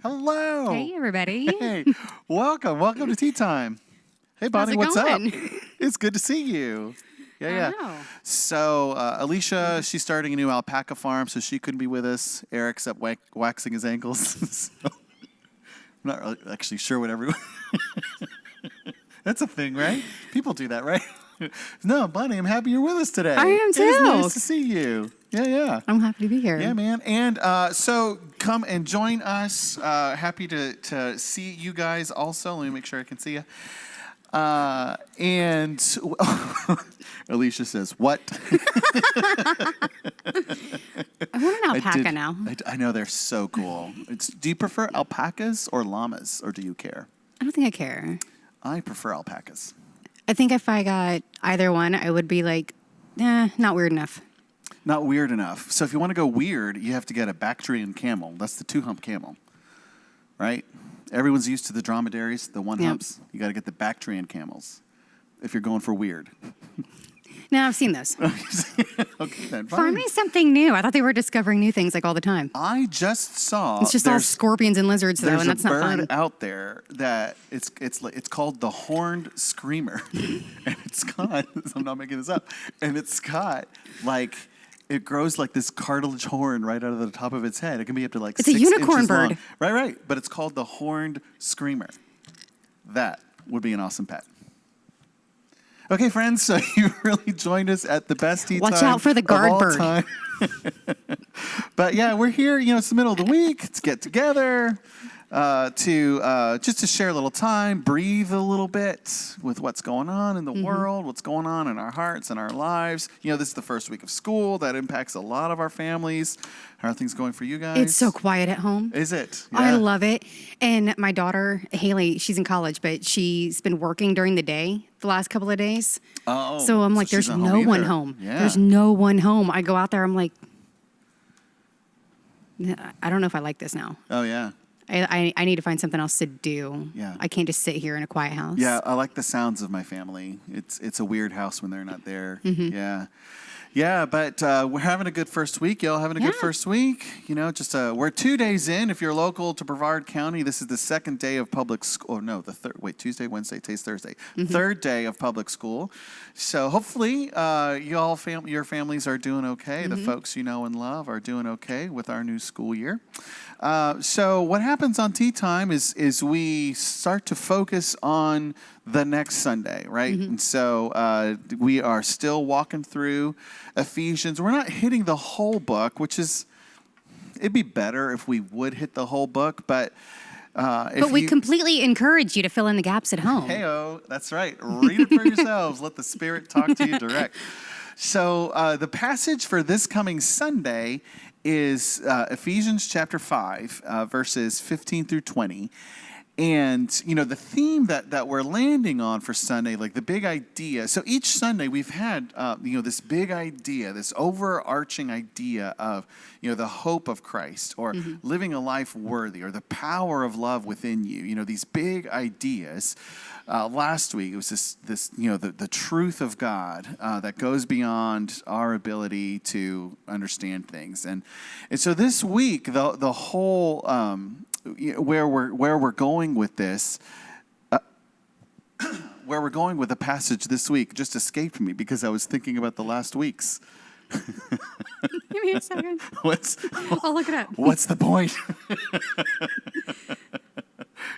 Hello. Hey, everybody. Hey, welcome to Tea Time. Hey, Bonnie, what's going? up? It's good to see you. Yeah. I know. So, Alicia, she's starting a new alpaca farm, so she couldn't be with us. Eric's up waxing his ankles. So, I'm not really actually sure what everyone... That's a thing, right? People do that, right? No, Bonnie, I'm happy you're with us today. I am too. It's nice to see you. Yeah. I'm happy to be here. Yeah, man. And so come and join us. Happy to see you guys also. Let me make sure I can see you. And Alicia says, what? I want an alpaca now. I know, they're so cool. Do you prefer alpacas or llamas, or do you care? I don't think I care. I prefer alpacas. I think if I got either one, I would be like, not weird enough. Not weird enough. So if you want to go weird, you have to get a Bactrian camel. That's the 2-hump camel, right? Everyone's used to the dromedaries, the 1-humps. You got to get the Bactrian camels if you're going for weird. No, I've seen those. Okay, then fine. Find me something new. I thought they were discovering new things like all the time. I just saw It's just all scorpions and lizards, though, and that's not fun. There's a bird out there that it's called the horned screamer, and it's got. I'm not making this up, and it's got like. It grows like this cartilage horn right out of the top of its head. It can be up to like 6 inches long. It's a unicorn bird. Right. But it's called the horned screamer. That would be an awesome pet. Okay, friends, so you really joined us at the best tea time. Watch out for the guard bird. Time. But yeah, we're here. It's the middle of the week. Let's get together to share a little time, breathe a little bit with what's going on in the world, what's going on in our hearts and our lives. This is the first week of school. That impacts a lot of our families. How are things going for you guys? It's so quiet at home. Is it? Yeah. I love it. And my daughter, Haley, she's in college, but she's been working during the day the last couple of days. Oh. So I'm like, there's no one home. Yeah. There's no one home. I go out there, I'm like, I don't know if I like this now. Oh, yeah. I need to find something else to do. Yeah. I can't just sit here in a quiet house. Yeah, I like the sounds of my family. It's a weird house when they're not there. Yeah. Yeah, but we're having a good first week. Y'all having a good first week? We're 2 days in. If you're local to Brevard County, this is the second day of public school. Oh, no, Tuesday, Wednesday, today's Thursday. Third day of public school. So hopefully your families are doing okay. The folks you know and love are doing okay with our new school year. So what happens on Tea Time is we start to focus on the next Sunday, right? And so we are still walking through Ephesians. We're not hitting the whole book, it'd be better if we would hit the whole book, but we completely encourage you to fill in the gaps at home. Hey-o, that's right. Read it for yourselves. Let the Spirit talk to you direct. So the passage for this coming Sunday is Ephesians chapter 5, verses 15 through 20. And, the theme that we're landing on for Sunday, like the big idea. So each Sunday we've had, this big idea, this overarching idea of, the hope of Christ or living a life worthy or the power of love within you. These big ideas. Last week it was this the truth of God that goes beyond our ability to understand things. And so this week the whole where we're going with this, where we're going with the passage this week just escaped me because I was thinking about the last week's. Give me a second. I'll look it up. What's the point?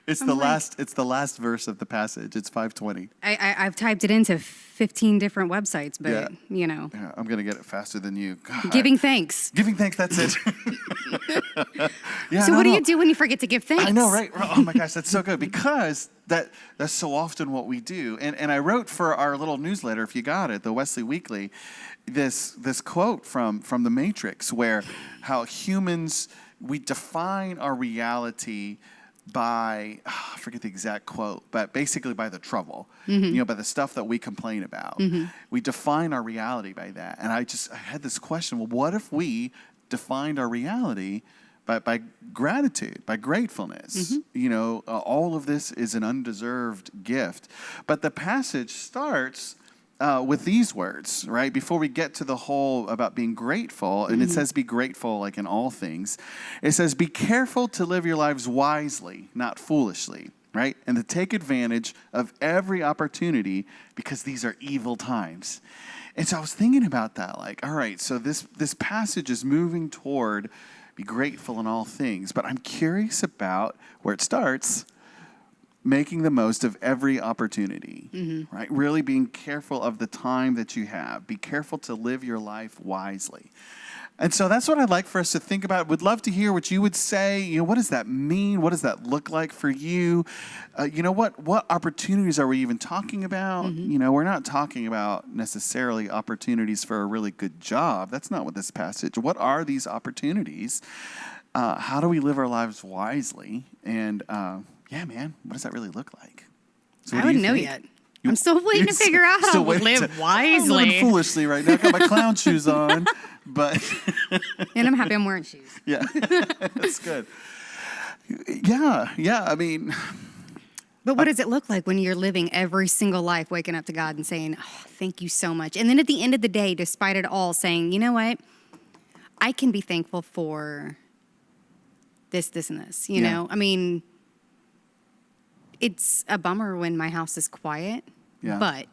It's the last verse of the passage. It's 5:20. I've typed it into 15 different websites, but Yeah, I'm gonna get it faster than you. God. Giving thanks. Giving thanks. That's it. So what do you do when you forget to give thanks? I know, right? Oh my gosh, that's so good because that's so often what we do. And I wrote for our little newsletter, if you got it, the Wesley Weekly, this quote from The Matrix, where how humans, we define our reality by, I forget the exact quote, but basically by the trouble, by the stuff that we complain about. We define our reality by that. And I had this question, well, what if we defined our reality by gratitude, by gratefulness? All of this is an undeserved gift. But the passage starts with these words, right? Before we get to the whole about being grateful, and it says be grateful like in all things. It says be careful to live your lives wisely, not foolishly, right? And to take advantage of every opportunity because these are evil times. And so I was thinking about that, like, all right, so this passage is moving toward be grateful in all things, but I'm curious about where it starts. Making the most of every opportunity, right? Really being careful of the time that you have. Be careful to live your life wisely. And so that's what I'd like for us to think about. Would love to hear what you would say. You know, what does that mean? What does that look like for you? What opportunities are we even talking about? You know, we're not talking about necessarily opportunities for a really good job. That's not what this passage. What are these opportunities? How do we live our lives wisely? And yeah, man, what does that really look like? So I wouldn't know yet. I'm still waiting to figure out how to live wisely. I'm living foolishly right now. I got my clown shoes on, but and I'm happy I'm wearing shoes. Yeah, that's good. Yeah. I mean, but what does it look like when you're living every single life, waking up to God and saying, oh, "Thank you so much," and then at the end of the day, despite it all, saying, "You know what? I can be thankful for this, and this." You know, I mean. It's a bummer when my house is quiet, but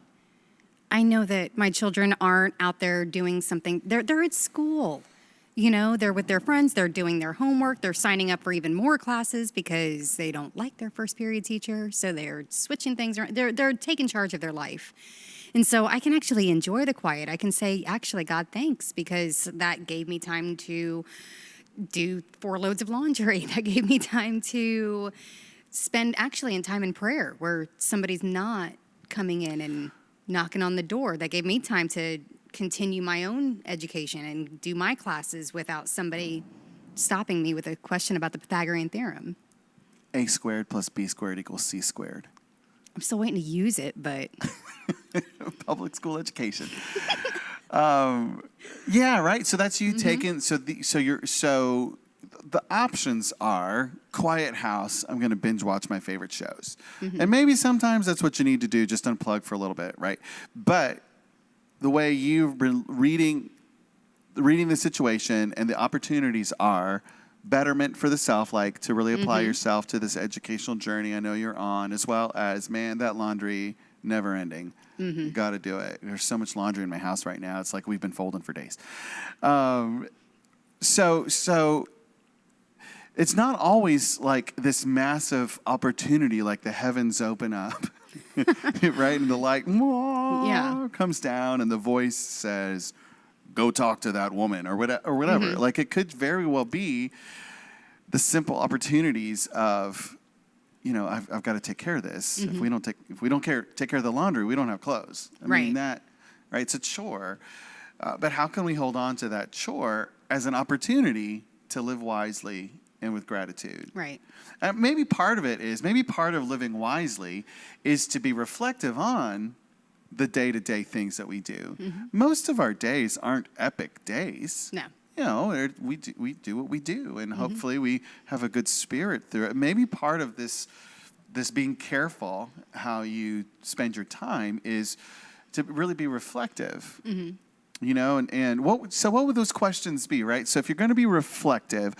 I know that my children aren't out there doing something. They're at school, you know, they're with their friends, they're doing their homework, they're signing up for even more classes because they don't like their first period teacher, so they're switching things around. They're taking charge of their life. And so I can actually enjoy the quiet. I can say, actually, God, thanks, because that gave me time to do 4 loads of laundry. That gave me time to spend actually in time in prayer where somebody's not coming in and knocking on the door. That gave me time to continue my own education and do my classes without somebody stopping me with a question about the Pythagorean theorem. A squared plus B squared equals C squared. I'm still waiting to use it, but public school education. Yeah, right. So that's you taking. So the options are quiet house. I'm going to binge watch my favorite shows. And maybe sometimes that's what you need to do, just unplug for a little bit, right? But the way you've been reading the situation and the opportunities are betterment for the self, like to really apply yourself to this educational journey I know you're on, as well as, man, that laundry, never ending. Got to do it. There's so much laundry in my house right now. It's like we've been folding for days. So it's not always like this massive opportunity, like the heavens open up, right? And the light comes down and the voice says, go talk to that woman or whatever. Like it could very well be the simple opportunities of, you know, I've got to take care of this. If we don't take care of the laundry, we don't have clothes. I mean that, right? It's a chore. But how can we hold on to that chore as an opportunity to live wisely and with gratitude? Right. Maybe part of living wisely is to be reflective on the day-to-day things that we do. Most of our days aren't epic days. No. You know, we do what we do, and hopefully we have a good spirit through it. Maybe part of this being careful how you spend your time is to really be reflective. You know, and what would those questions be, right? So if you're going to be reflective,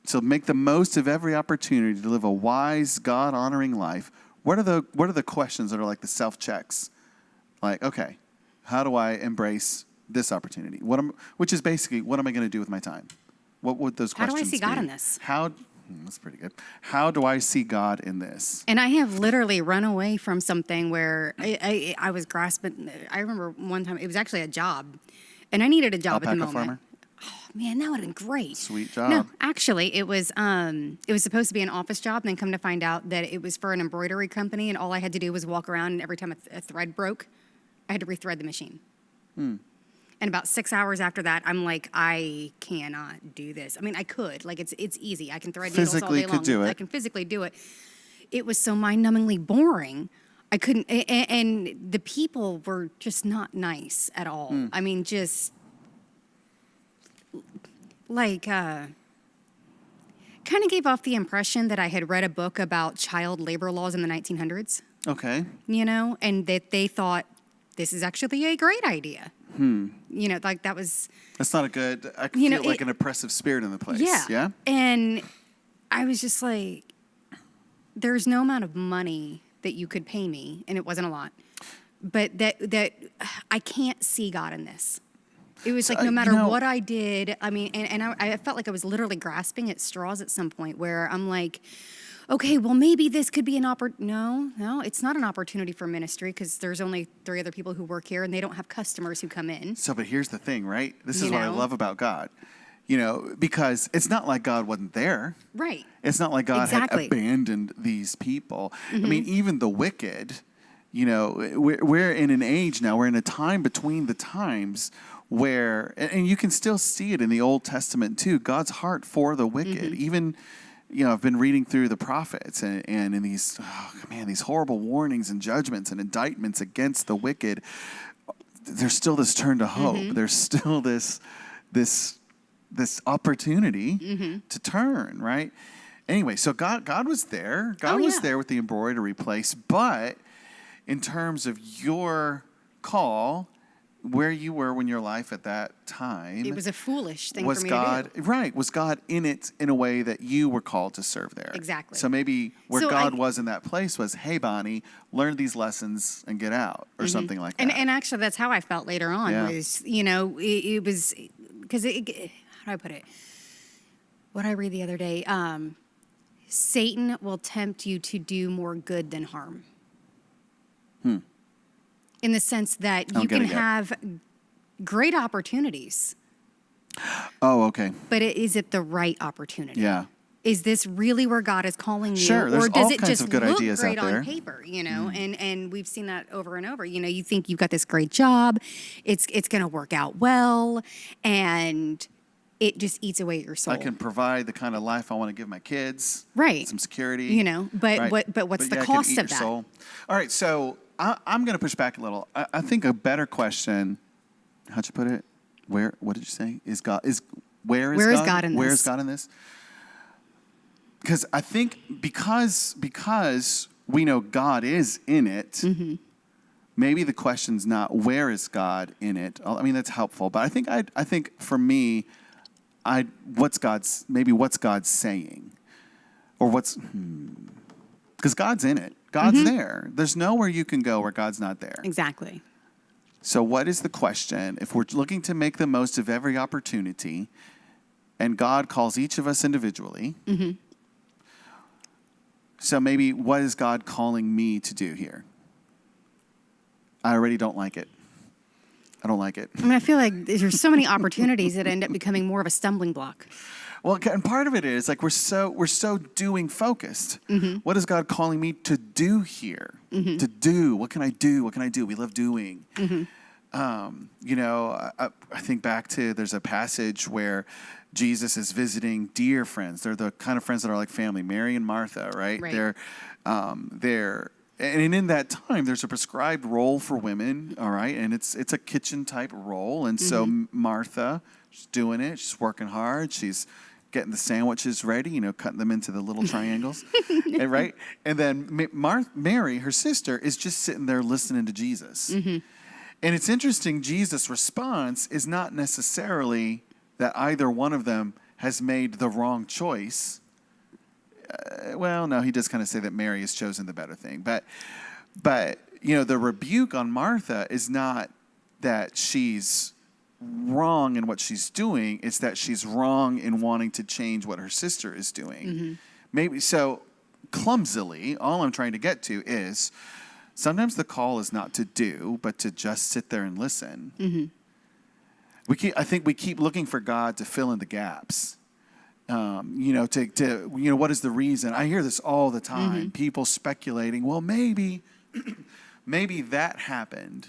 to make the most of every opportunity to live a wise, God-honoring life, what are the questions that are like the self-checks? Like, okay, how do I embrace this opportunity? Which is basically, what am I going to do with my time? What would those questions be? How do I see God in this? That's pretty good. How do I see God in this? And I have literally run away from something where I was grasping. I remember one time, it was actually a job, and I needed a job at the moment. Farmer? Oh, man, that would have been great. Sweet job. No, actually, it was supposed to be an office job, and then come to find out that it was for an embroidery company, and all I had to do was walk around, and every time a thread broke, I had to rethread the machine. And about 6 hours after that, I'm like, I cannot do this. I mean, I could. Like, it's easy. I can thread needles all day long. Physically could do it. I can physically do it. It was so mind-numbingly boring. I couldn't, and the people were just not nice at all. I mean, just like, kind of gave off the impression that I had read a book about child labor laws in the 1900s. Okay. You know, and that they thought this is actually a great idea. You know, like that was. That's not a good, I You know, feel like an oppressive spirit in the place. Yeah. Yeah? And I was just like, there's no amount of money that you could pay me, and it wasn't a lot, but that I can't see God in this. It was like no matter what I did, I mean, and I felt like I was literally grasping at straws at some point where I'm like, okay, well, maybe this could be an No, it's not an opportunity for ministry because there's only 3 other people who work here and they don't have customers who come in. So, but here's the thing, right? This is what I love about God. You know, because it's not like God wasn't there. Right. It's not like God had abandoned these people. I mean, even the wicked, you know, we're in an age now, we're in a time between the times where, and you can still see it in the Old Testament too, God's heart for the wicked. Even, you know, I've been reading through the prophets and in these, these horrible warnings and judgments and indictments against the wicked. There's still this turn to hope. There's still this opportunity to turn, right? Anyway, so God was there. God was there with the embroidery place. But in terms of your call, where you were in your life at that time, it was a foolish thing for me to do. Right. Was God in it in a way that you were called to serve there? Exactly. So maybe where God was in that place was, hey, Bonnie, learn these lessons and get out, or something like that. And actually, that's how I felt later on. Was, you know, it was because how do I put it? What I read the other day, Satan will tempt you to do more good than harm. In the sense that you can have great opportunities. Oh, okay. But is it the right opportunity? Yeah. Is this really where God is calling you? Sure, there's or does all it kinds just of good look ideas great out there. on paper? You know, and we've seen that over and over. You know, you think you've got this great job, it's going to work out well, and it just eats away at your soul. I can provide the kind of life I want to give my kids. Right. Some security. You know, but what's the cost of that? Soul. All right, so I'm going to push back a little. I think a better question, how'd you put it? What did you say? Where is God in this? Where is God in this? Because I think because we know God is in it, maybe the question's not where is God in it. I mean, that's helpful, but I think for me, what's God saying, or because God's in it. God's there. There's nowhere you can go where God's not there. Exactly. So what is the question? If we're looking to make the most of every opportunity, and God calls each of us individually, so maybe what is God calling me to do here? I already don't like it. I don't like it. I mean, I feel like there's so many opportunities that end up becoming more of a stumbling block. Well, and part of it is like we're so doing focused. What is God calling me to do here? To do? What can I do? What can I do? We love doing. You know, I think back to there's a passage where Jesus is visiting dear friends. They're the kind of friends that are like family, Mary and Martha, right? Right. And in that time, there's a prescribed role for women, all right? And it's a kitchen type role. And so Martha, she's doing it. She's working hard. She's getting the sandwiches ready, you know, cutting them into the little triangles, and, right? And then Mary, her sister, is just sitting there listening to Jesus. And it's interesting, Jesus' response is not necessarily that either one of them has made the wrong choice. Well, no, he does kind of say that Mary has chosen the better thing. But you know, the rebuke on Martha is not that she's wrong in what she's doing. It's that she's wrong in wanting to change what her sister is doing. Maybe so clumsily, all I'm trying to get to is sometimes the call is not to do, but to just sit there and listen. I think we keep looking for God to fill in the gaps. You know, what is the reason? I hear this all the time. People speculating, well, maybe that happened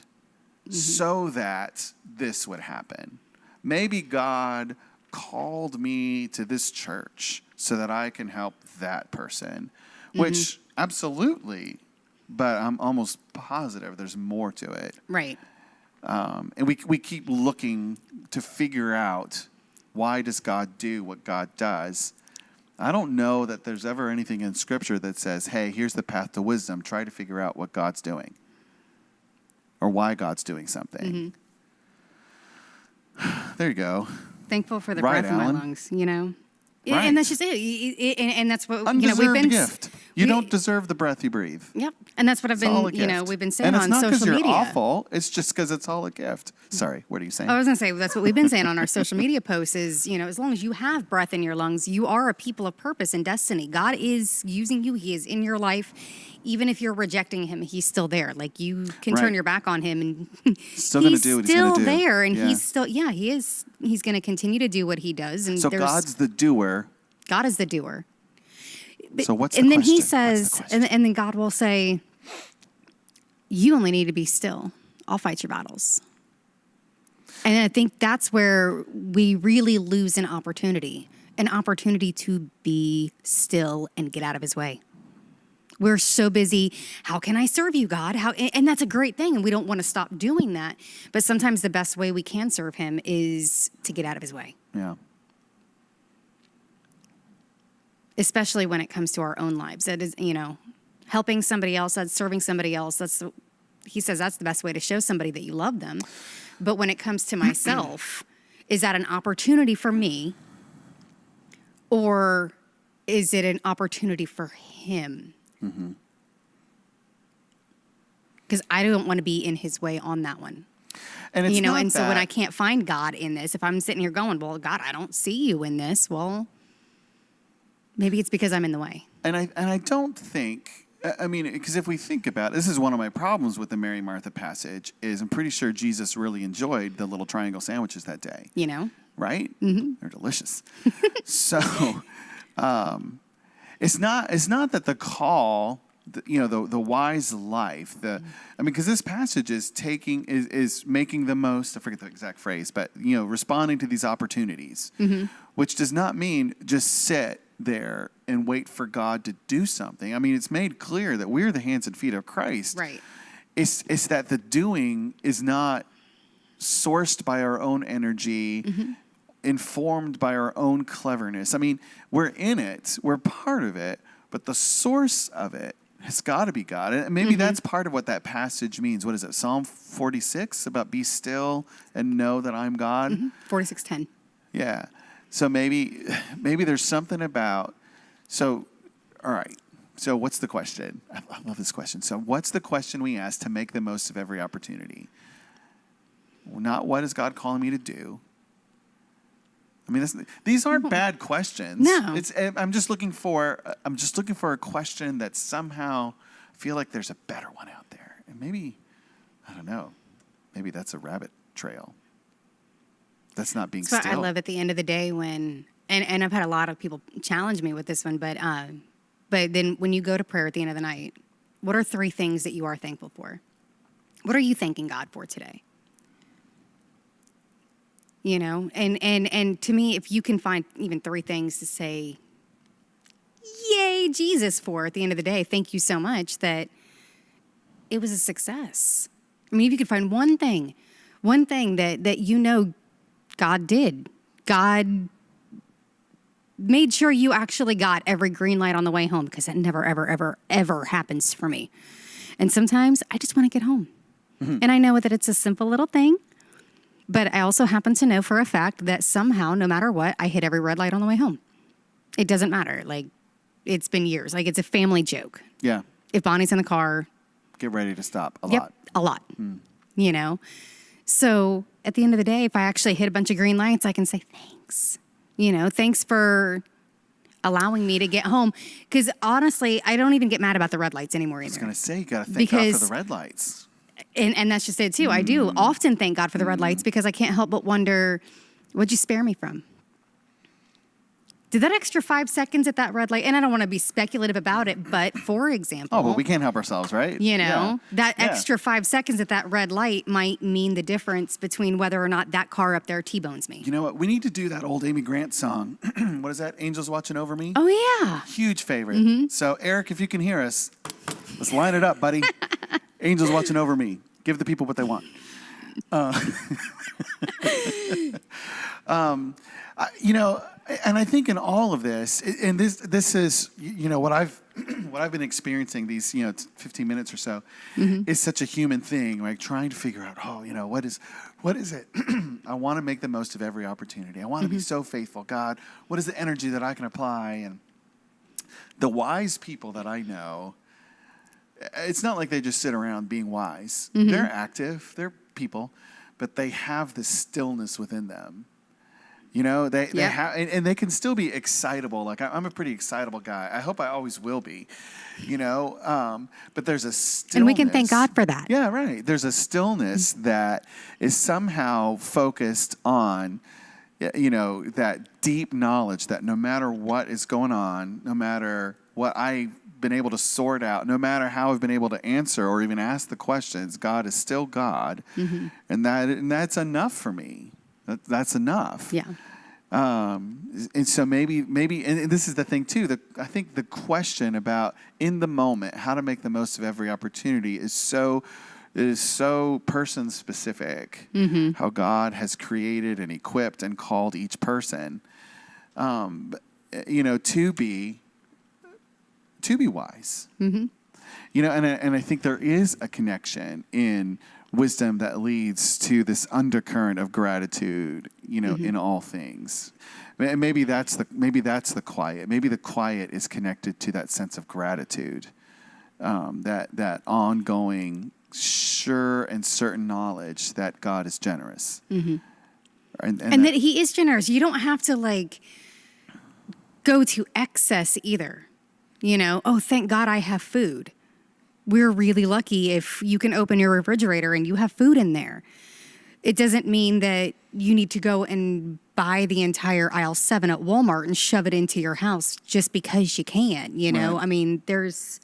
so that this would happen. Maybe God called me to this church so that I can help that person, which absolutely, but I'm almost positive there's more to it. Right. And we keep looking to figure out, why does God do what God does? I don't know that there's ever anything in Scripture that says, hey, here's the path to wisdom. Try to figure out what God's doing. or why God's doing something. There you go. Thankful for the Right, breath in my Alan. lungs, you know? Right. And that's just it. And that's what, Undeserved we've been... gift. You don't deserve the breath you breathe. Yep. And that's what I've It's all a been, gift. we've been saying and it's on not social you're media. awful. It's just because it's all a gift. Sorry, what are you saying? I was going to say, that's what we've been saying on our social media posts is, as long as you have breath in your lungs, you are a people of purpose and destiny. God is using you. He is in your life. Even if you're rejecting him, he's still there. Like, you can turn Right. your back on him and Still going to do what he's going to do. still there. And Yeah. he's still, he is. He's going to continue to do what he does. And So God's the doer. God is the doer. So what's the And then he question? What's the says, question? and then God will say, you only need to be still. I'll fight your battles. And I think that's where we really lose an opportunity to be still and get out of his way. We're so busy. How can I serve you, God? And that's a great thing. And we don't want to stop doing that. But sometimes the best way we can serve him is to get out of his way. Yeah. Especially when it comes to our own lives. That is, helping somebody else, that's serving somebody else. He says that's the best way to show somebody that you love them. But when it comes to myself, is that an opportunity for me? Or is it an opportunity for him? Because I don't want to be in his way on that one. And it's not and so when that- I can't find God in this, if I'm sitting here going, well, God, I don't see you in this, well, maybe it's because I'm in the way. And I don't think, I mean, because if we think about it, this is one of my problems with the Mary Martha passage, is I'm pretty sure Jesus really enjoyed the little triangle sandwiches that day. Right? Mm-hmm. They're delicious. So it's not that the call, the wise life, because this passage is making the most, I forget the exact phrase, but, responding to these opportunities, which does not mean just sit there and wait for God to do something. I mean, it's made clear that we're the hands and feet of Christ. Right. It's that the doing is not sourced by our own energy, informed by our own cleverness. I mean, we're in it, we're part of it, but the source of it has got to be God. And maybe that's part of what that passage means. What is it? Psalm 46 about be still and know that I'm God. 46:10. Yeah. So maybe there's something about, all right. So what's the question? I love this question. So what's the question we ask to make the most of every opportunity? Well, not what is God calling me to do? I mean, these aren't bad questions. No. I'm just looking for a question that somehow I feel like there's a better one out there. And maybe, I don't know, maybe that's a rabbit trail. That's not being So still. I love at the end of the day when, and I've had a lot of people challenge me with this one, but then when you go to prayer at the end of the night, what are 3 things that you are thankful for? What are you thanking God for today? And to me, if you can find even 3 things to say, yay, Jesus, for at the end of the day, thank you so much that it was a success. I mean, if you could find one thing that God did. God made sure you actually got every green light on the way home, because that never, ever, ever, ever happens for me. And sometimes I just want to get home. And I know that it's a simple little thing, but I also happen to know for a fact that somehow, no matter what, I hit every red light on the way home. It doesn't matter. Like, it's been years. Like, it's a family joke. Yeah. If Bonnie's in the car. Get ready to stop a Yep, lot. a lot. So at the end of the day, if I actually hit a bunch of green lights, I can say thanks. Thanks for allowing me to get home. Because honestly, I don't even get mad about the red lights anymore either. I was going to say, you got to thank God for the red lights. And that's just it too. I do often thank God for the red lights, because I can't help but wonder, what'd you spare me from? Did that extra 5 seconds at that red light, and I don't want to be speculative about it, but for example. Oh, but we can't help ourselves, right? That extra 5 seconds at that red light might mean the difference between whether or not that car up there T-bones me. You know what? We need to do that old Amy Grant song. What is that? Angels Watching Over Me? Oh, yeah. Huge favorite. So, Eric, if you can hear us, let's line it up, buddy. Angels Watching Over Me. Give the people what they want. And I think in all of this, and this is, what what I've been experiencing these, 15 minutes or so is such a human thing, like trying to figure out, what is it? I want to make the most of every opportunity. I want to be so faithful. God, what is the energy that I can apply? And the wise people that I know, it's not like they just sit around being wise. They're active. They're people, but they have this stillness within them. They have, and they can still be excitable. Like I'm a pretty excitable guy. I hope I always will be, but there's a stillness. And we can thank God for that. Yeah, right. There's a stillness that is somehow focused on, that deep knowledge that no matter what is going on, no matter what I've been able to sort out, no matter how I've been able to answer or even ask the questions, God is still God. And that's enough for me. That's enough. Yeah. And so maybe, and this is the thing too. I think the question about in the moment how to make the most of every opportunity is so person specific. How God has created and equipped and called each person, to be wise. And I think there is a connection in wisdom that leads to this undercurrent of gratitude, in all things. And maybe that's the quiet. Maybe the quiet is connected to that sense of gratitude, that ongoing, sure and certain knowledge that God is generous, and that He is generous. You don't have to go to excess either. Oh, thank God I have food. We're really lucky if you can open your refrigerator and you have food in there. It doesn't mean that you need to go and buy the entire aisle 7 at Walmart and shove it into your house just because you can, Right. I mean, there's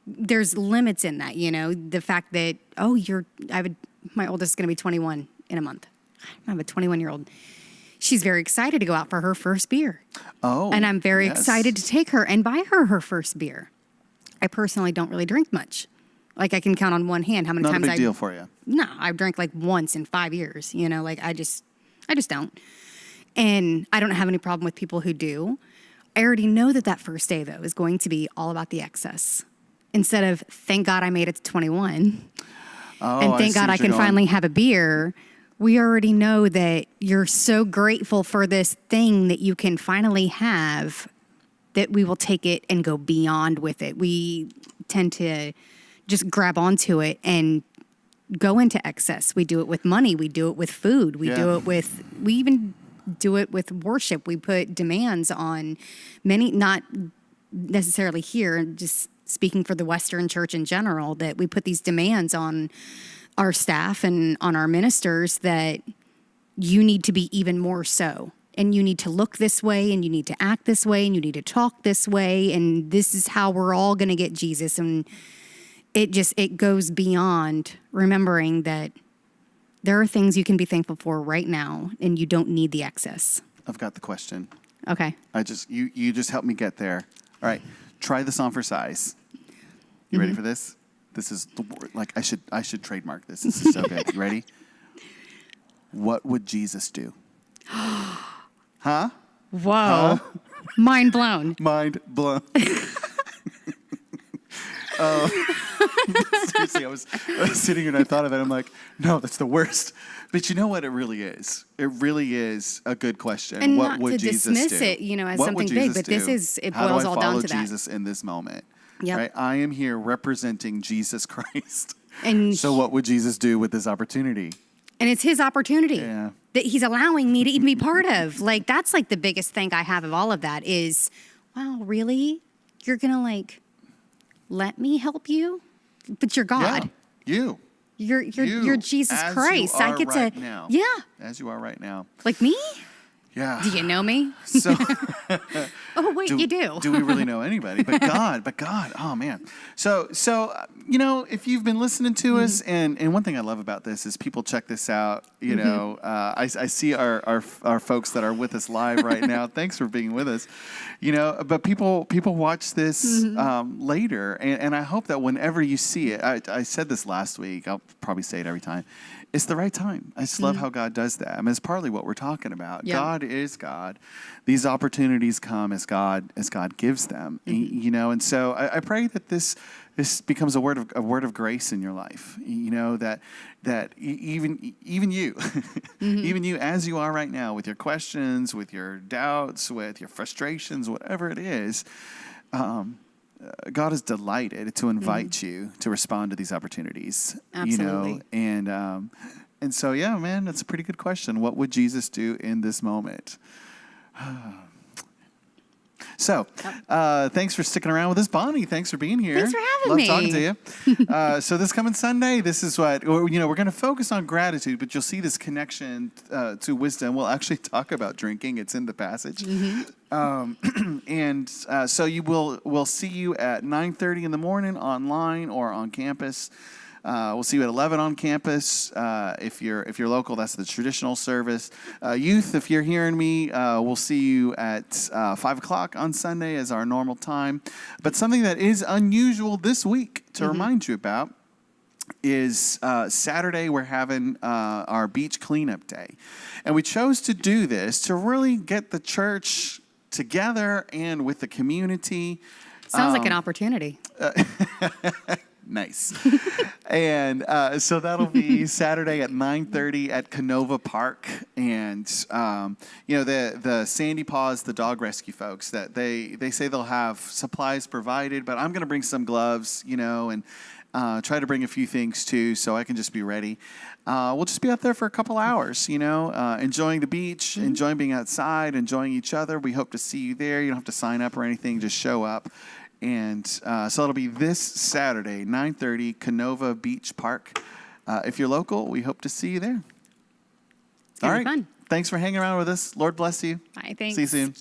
limits in that, the fact that, my oldest is going to be 21 in a month. I have a 21-year-old. She's very excited to go out for her first beer. Oh, and I'm very excited to take her and buy her first beer. I personally don't really drink much. I can count on one hand how many times Not a big deal for you. No, I've drank once in 5 years. I just don't. And I don't have any problem with people who do. I already know that first day though is going to be all about the excess. Instead of thank God I made it to 21, and thank God I can finally have a beer. We already know that you're so grateful for this thing that you can finally have, that we will take it and go beyond with it. We tend to just grab onto it and go into excess. We do it with money. We do it with food. We even do it with worship. We put demands on many, not necessarily here, just speaking for the Western church in general, that we put these demands on our staff and on our ministers that you need to be even more so. And you need to look this way, and you need to act this way, and you need to talk this way, and this is how we're all going to get Jesus. And it goes beyond remembering that there are things you can be thankful for right now, and you don't need the excess. I've got the question. Okay. You just helped me get there. All right, try this on for size. You ready for this? This is the word. I should trademark this. This is so good. You ready? What would Jesus do? Huh? Whoa. Huh? Mind blown. Mind blown. Seriously, I was sitting here and I thought of it. I'm like, no, that's the worst. But you know what? It really is. It really is a good question. And what not would to Jesus dismiss do? it, as What something would big, Jesus but this do? is, it How boils do I all down follow to that. Jesus in this moment? Yep. Right? I am here representing Jesus Christ. And so what would Jesus do with this opportunity? And it's His opportunity that He's allowing me to even be part of. That's the biggest thing I have of all of that is, wow, really? You're going to let me help you? But you're God. Yeah, You're Jesus Christ. I get to now. Yeah. As you are right now. Like me? Yeah. Do you know me? So oh wait, you do. Do we really know anybody? But God. Oh man. So if you've been listening to us, and one thing I love about this is people check this out. I see our folks that are with us live right now. Thanks for being with us. But people watch this later, and I hope that whenever you see it, I said this last week. I'll probably say it every time. it's the right time. I just love how God does that. I mean, it's partly what we're talking about. Yeah. God is God. These opportunities come as God gives them. You know, and so I pray that this becomes a word of grace in your life. You know, that even you, even you as you are right now, with your questions, with your doubts, with your frustrations, whatever it is. God is delighted to invite you to respond to these opportunities. Absolutely. You know, and so, yeah, man, that's a pretty good question. What would Jesus do in this moment? So, thanks for sticking around with us, Bonnie. Thanks for being here. Thanks for having Love me. talking to you. So this coming Sunday, this is what, you know, we're going to focus on gratitude, but you'll see this connection to wisdom. We'll actually talk about drinking. It's in the passage. So we'll see you at 9:30 in the morning online or on campus. We'll see you at 11 on campus. If you're local, that's the traditional service. Youth, if you're hearing me, we'll see you at 5 o'clock on Sunday as our normal time. But something that is unusual this week to remind you about is Saturday we're having our beach cleanup day. And we chose to do this to really get the church together and with the community. Sounds like an opportunity. Nice. And so that'll be Saturday at 9:30 at Canova Park. And, you know, the Sandy Paws, the dog rescue folks, that they say they'll have supplies provided, but I'm going to bring some gloves, you know, and try to bring a few things too so I can just be ready. We'll just be out there for a couple hours, you know, enjoying the beach, enjoying being outside, enjoying each other. We hope to see you there. You don't have to sign up or anything. Just show up. And so it'll be this Saturday, 9:30, Canova Beach Park. If you're local, we hope to see you there. All right. Fun. Thanks for hanging around with us. Lord bless you. Bye. Thanks. See you soon.